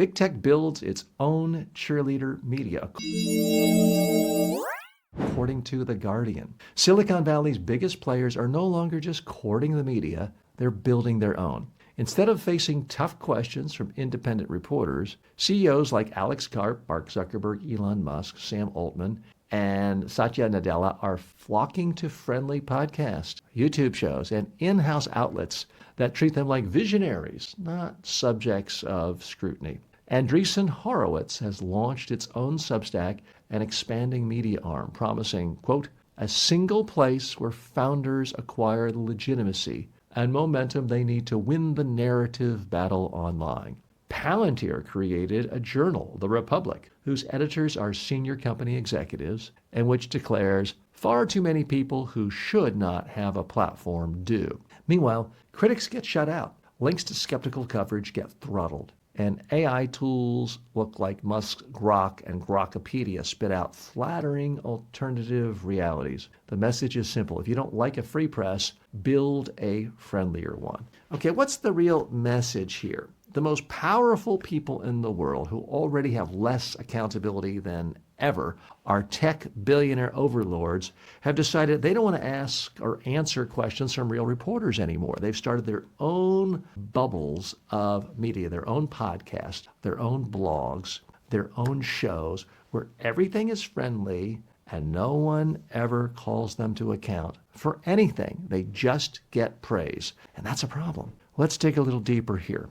Big tech builds its own cheerleader media, according to The Guardian. Silicon Valley's biggest players are no longer just courting the media, they're building their own. Instead of facing tough questions from independent reporters, CEOs like Alex Karp, Mark Zuckerberg, Elon Musk, Sam Altman, and Satya Nadella are flocking to friendly podcasts, YouTube shows, and in-house outlets that treat them like visionaries, not subjects of scrutiny. Andreessen Horowitz has launched its own Substack, an expanding media arm, promising, quote, a single place where founders acquire the legitimacy and momentum they need to win the narrative battle online. Palantir created a journal, The Republic, whose editors are senior company executives, and which declares far too many people who should not have a platform do. Meanwhile, critics get shut out. Links to skeptical coverage get throttled. And AI tools look like Musk's Grok and Grokopedia spit out flattering alternative realities. The message is simple. If you don't like a free press, build a friendlier one. Okay, what's the real message here? The most powerful people in the world who already have less accountability than ever, our tech billionaire overlords, have decided they don't want to ask or answer questions from real reporters anymore. They've started their own bubbles of media, their own podcasts, their own blogs, their own shows, where everything is friendly and no one ever calls them to account for anything. They just get praise. And that's a problem. Let's dig a little deeper here.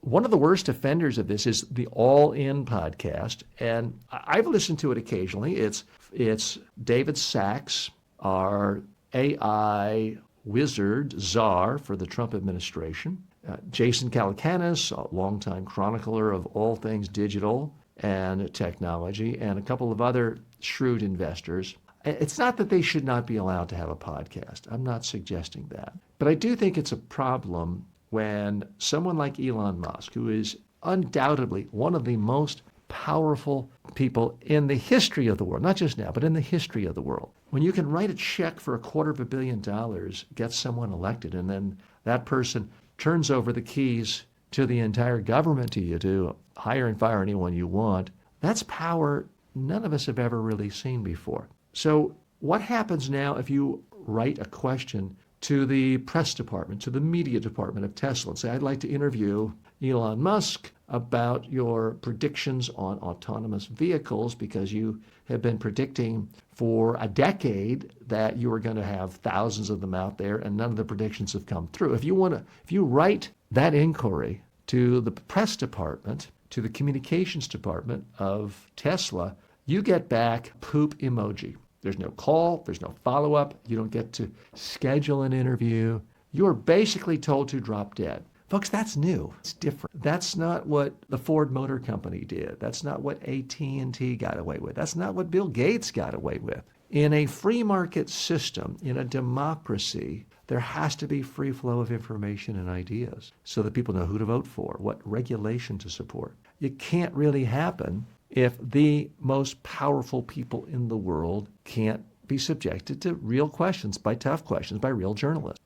One of the worst offenders of this is the All In podcast, and I've listened to it occasionally. It's David Sachs, our AI wizard, czar for the Trump administration, Jason Calacanis, a longtime chronicler of all things digital and technology, and a couple of other shrewd investors. It's not that they should not be allowed to have a podcast. I'm not suggesting that. But I do think it's a problem when someone like Elon Musk, who is undoubtedly one of the most powerful people in the history of the world, not just now, but in the history of the world, when you can write a check for $250 million, get someone elected, and then that person turns over the keys to the entire government to you to hire and fire anyone you want, that's power none of us have ever really seen before. So what happens now if you write a question to the press department, to the media department of Tesla, and say, I'd like to interview Elon Musk about your predictions on autonomous vehicles because you have been predicting for a decade that you were going to have thousands of them out there and none of the predictions have come through. If you write that inquiry to the press department, to the communications department of Tesla, you get back poop emoji. There's no call, there's no follow-up, you don't get to schedule an interview. You're basically told to drop dead. Folks, that's new. It's different. That's not what the Ford Motor Company did. That's not what AT&T got away with. That's not what Bill Gates got away with. In a free market system, in a democracy, there has to be free flow of information and ideas so that people know who to vote for, what regulation to support. It can't really happen if the most powerful people in the world can't be subjected to real questions, by tough questions, by real journalists.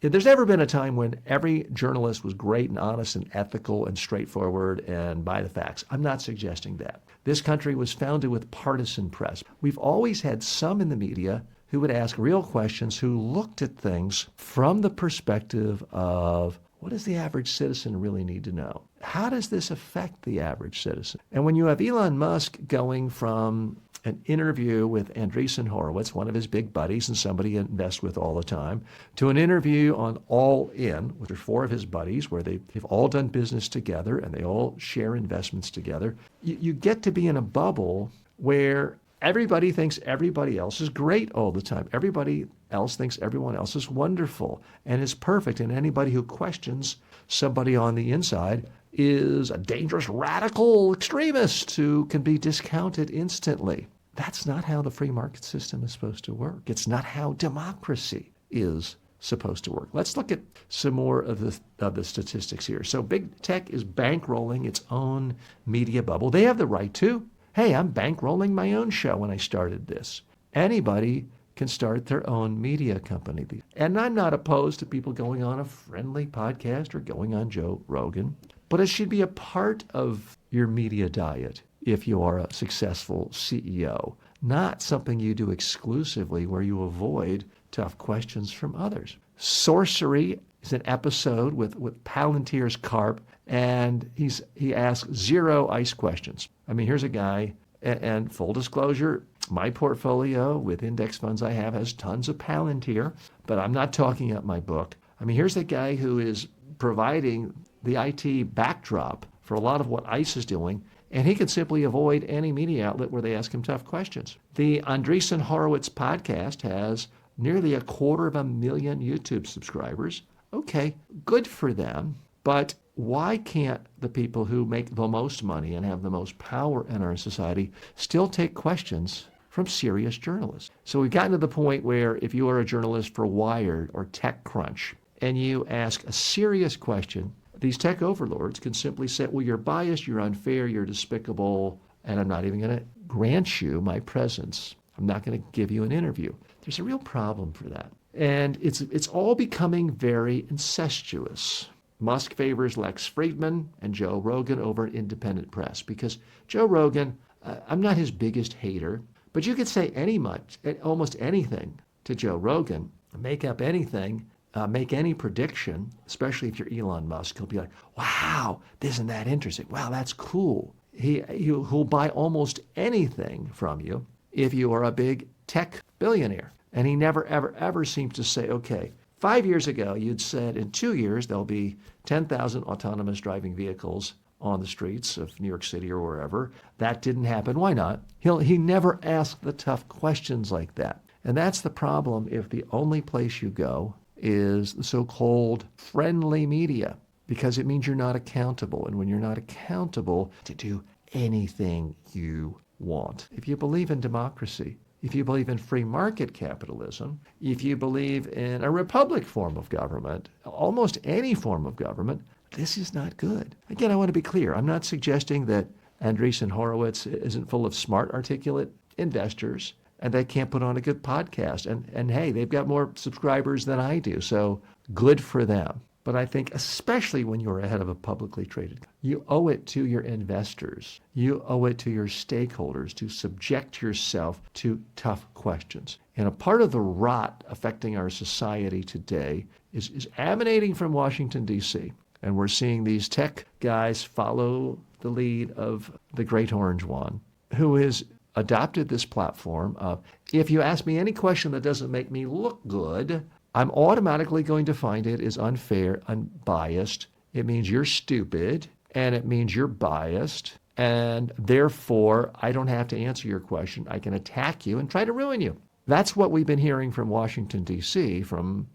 There's never been a time when every journalist was great and honest and ethical and straightforward and by the facts. I'm not suggesting that. This country was founded with partisan press. We've always had some in the media who would ask real questions, who looked at things from the perspective of, what does the average citizen really need to know? How does this affect the average citizen? And when you have Elon Musk going from an interview with Andreessen Horowitz, one of his big buddies and somebody he invests with all the time, to an interview on All In, which are four of his buddies, where they've all done business together and they all share investments together, you get to be in a bubble where everybody thinks everybody else is great all the time. Everybody else thinks everyone else is wonderful and is perfect. And anybody who questions somebody on the inside is a dangerous radical extremist who can be discounted instantly. That's not how the free market system is supposed to work. It's not how democracy is supposed to work. Let's look at some more of the statistics here. So big tech is bankrolling its own media bubble. They have the right to. Hey, I'm bankrolling my own show when I started this. Anybody can start their own media company. And I'm not opposed to people going on a friendly podcast or going on Joe Rogan. but it should be a part of your media diet if you are a successful CEO, not something you do exclusively where you avoid tough questions from others. Sorcery is an episode with Palantir's Carp, and he asks 0 ice questions. I mean, here's a guy, and full disclosure, my portfolio with index funds I have has tons of Palantir, but I'm not talking up my book. I mean, here's a guy who is providing the IT backdrop for a lot of what ICE is doing, and he can simply avoid any media outlet where they ask him tough questions. The Andreessen Horowitz podcast has nearly 250,000 YouTube subscribers. Okay, good for them, but why can't the people who make the most money and have the most power in our society still take questions from serious journalists? So we've gotten to the point where if you are a journalist for Wired or TechCrunch and you ask a serious question, these tech overlords can simply say, well, you're biased, you're unfair, you're despicable, and I'm not even going to grant you my presence. I'm not going to give you an interview. There's a real problem for that. And it's all becoming very incestuous. Musk favors Lex Fridman and Joe Rogan over an independent press because Joe Rogan, I'm not his biggest hater, but you could say almost anything to Joe Rogan, make up anything, make any prediction, especially if you're Elon Musk. He'll be like, wow, isn't that interesting? Wow, that's cool. He'll buy almost anything from you if you are a big tech billionaire. And he never, ever, ever seems to say, okay, 5 years ago, you'd said in 2 years, there'll be 10,000 autonomous driving vehicles on the streets of New York City or wherever. That didn't happen. Why not? He never asked the tough questions like that. And that's the problem if the only place you go is the so-called friendly media, because it means you're not accountable. And when you're not accountable to do anything you want. If you believe in democracy, if you believe in free market capitalism, if you believe in a republic form of government, almost any form of government, this is not good. Again, I want to be clear. I'm not suggesting that Andreessen Horowitz isn't full of smart, articulate investors and they can't put on a good podcast. And hey, they've got more subscribers than I do, so good for them. But I think especially when you're ahead of a publicly traded, you owe it to your investors. You owe it to your stakeholders to subject yourself to tough questions. And a part of the rot affecting our society today is emanating from Washington, D.C. And we're seeing these tech guys follow the lead of the great orange one, who has adopted this platform of, if you ask me any question that doesn't make me look good, I'm automatically going to find it is unfair, unbiased. It means you're stupid, and it means you're biased, and therefore I don't have to answer your question. I can attack you and try to ruin you. That's what we've been hearing from Washington, D.C., from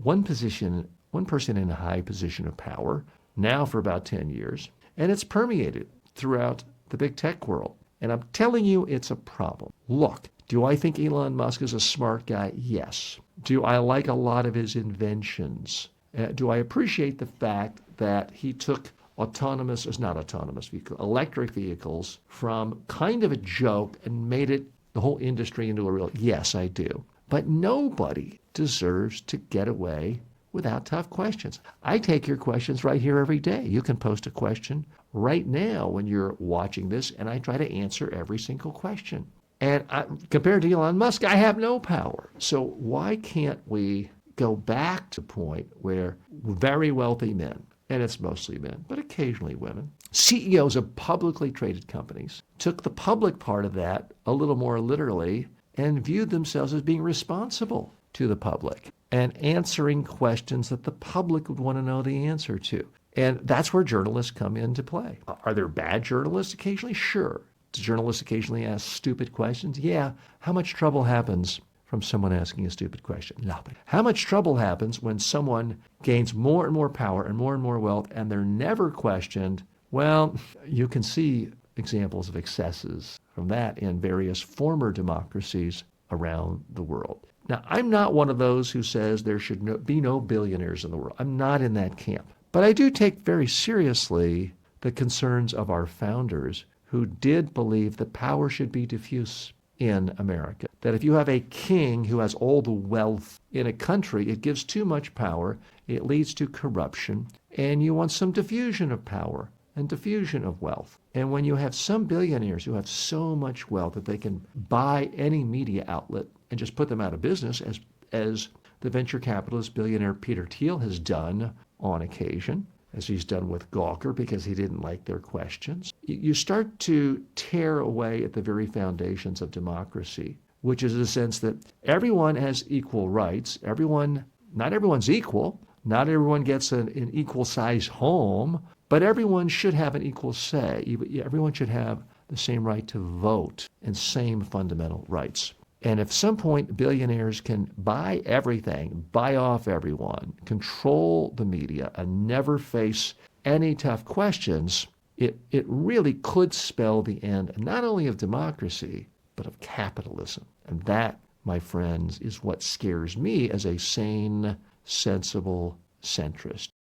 one person in a high position of power, now for about 10 years, and it's permeated throughout the big tech world. And I'm telling you, it's a problem. Look, do I think Elon Musk is a smart guy? Yes. Do I like a lot of his inventions? Do I appreciate the fact that he took electric vehicles from kind of a joke and made it the whole industry into a real, yes, I do. But nobody deserves to get away without tough questions. I take your questions right here every day. You can post a question right now when you're watching this, and I try to answer every single question. And compared to Elon Musk, I have no power. So why can't we go back to a point where very wealthy men, and it's mostly men, but occasionally women, CEOs of publicly traded companies, took the public part of that a little more literally and viewed themselves as being responsible to the public and answering questions that the public would want to know the answer to. And that's where journalists come into play. Are there bad journalists occasionally? Sure. Do journalists occasionally ask stupid questions? Yeah. How much trouble happens from someone asking a stupid question? Nothing. How much trouble happens when someone gains more and more power and more wealth and they're never questioned? Well, you can see examples of excesses from that in various former democracies around the world. Now, I'm not one of those who says there should be no billionaires in the world. I'm not in that camp. But I do take very seriously the concerns of our founders who did believe that power should be diffuse. in America. That if you have a king who has all the wealth in a country, it gives too much power, it leads to corruption, and you want some diffusion of power and diffusion of wealth. And when you have some billionaires who have so much wealth that they can buy any media outlet and just put them out of business, as the venture capitalist billionaire Peter Thiel has done on occasion, as he's done with Gawker because he didn't like their questions, you start to tear away at the very foundations of democracy, which is the sense that everyone has equal rights. Not everyone's equal. Not everyone gets an equal size home, but everyone should have an equal say. Everyone should have the same right to vote and same fundamental rights. And if at some point billionaires can buy everything, buy off everyone, control the media, and never face any tough questions, it really could spell the end not only of democracy, but of capitalism. And that, my friends, is what scares me as a sane, sensible centrist.